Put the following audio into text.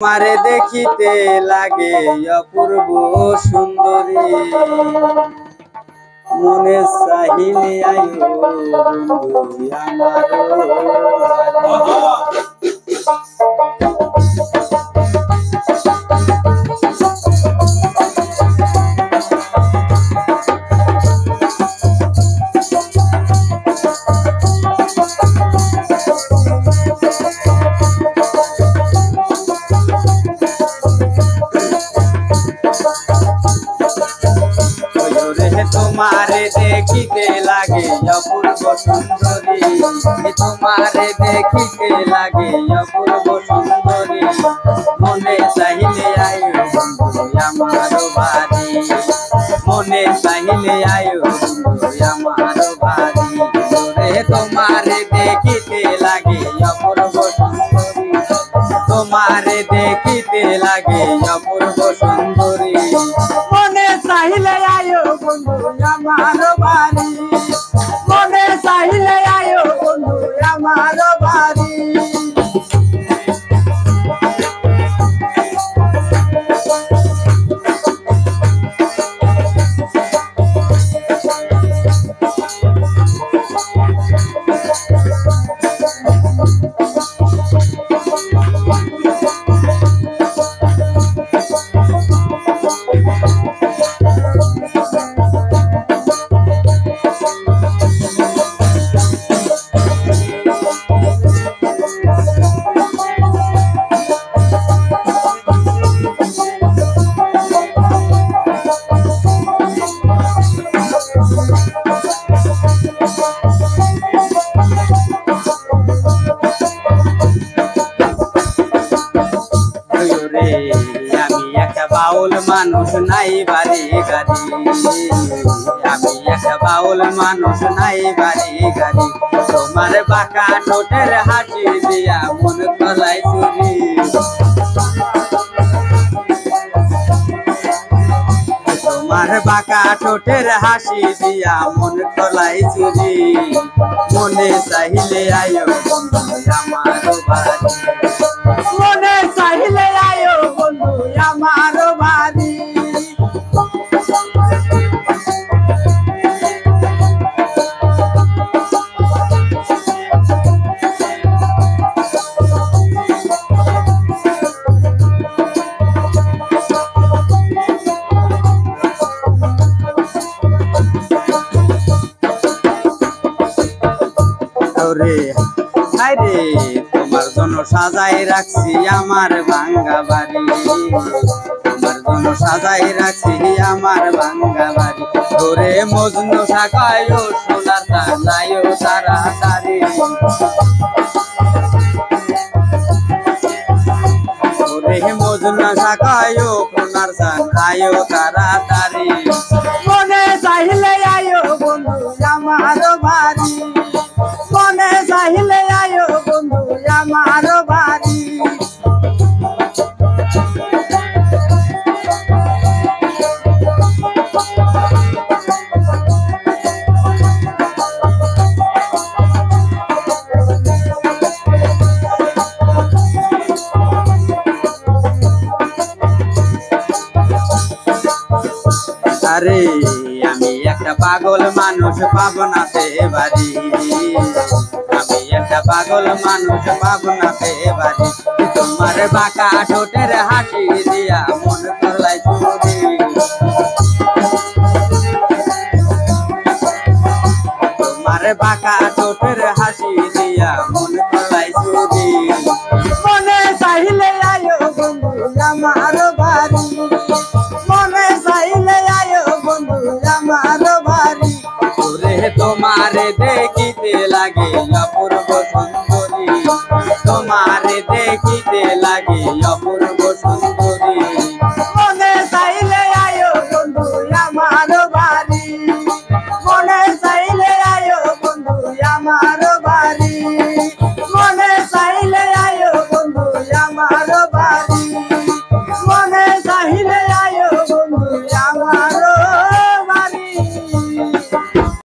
मारे देखिते लागे अपूर्व सुंदरी मने चाहिले आयो बंधु तुम्हारे देखिते लागे अपूर्व सुंदरी तुम्हारे देखिते लागे अपूर्व सुंदरी मने चाहिले आयो बंधु आमारो बाड़ी मने चाहिले आयो बंधु आमारो बाड़ी रे तुम्हारे देखिते लागे अपूर्व सुंदरी तुम्हारे देखिते लागे अपूर्व सुंदरी मने चाहिले आयो बंधु आमारो बाड़ी मने चाहिले आयो बंधु आमारो बाड़ी बाउल मानुष नाई बारी गाड़ी बाउल मानुष नाई बारी गाड़ी तुम्हारे बाका ठोटेर हाथी दिया मन तलाई चुरी तुम्हारे बाका ठोटेर हाथी दिया मन तलाई चुरी मने चाहिले आयो बंधु आमारो बाड़ी मने चाहिले आयो बंधु आमारो बाड़ी তোমার জন্য সাজাই রাখছি আমার ভাঙ্গা বাড়ি তোমার জন্য সাজাই রাখছি আমার ভাঙ্গা বাড়ি ধরে মজনু শাখায়ও সোনার দানায়ও তাড়াতাড়ি ধরে মজনু শাখায়ও সোনার দানায়ও তাড়াতাড়ি মনে চাইলে আয়ো বন্ধু আমারো বাড়ি মনে চাইলে আয়ো বন্ধু আমারো বাড়ি আরে আমি একটা পাগল মানুষ পাবো না বাড়ি আমি একটা পাগল মানুষ পাবো না বাড়ি তোমার বাঁকা ঠোঁটের হাসি দিয়া মন তলাই চুরি তোমার বাঁকা ঠোঁটের হাসি দিয়া মন তলাই চুরি মনে চাইলে আয়ো বন্ধু আমারো বাড়ি মনে চাইলে আয়ো বন্ধু আমারো বাড়ি তোমারে দেখিতে লাগে অপূর্ব সুন্দর।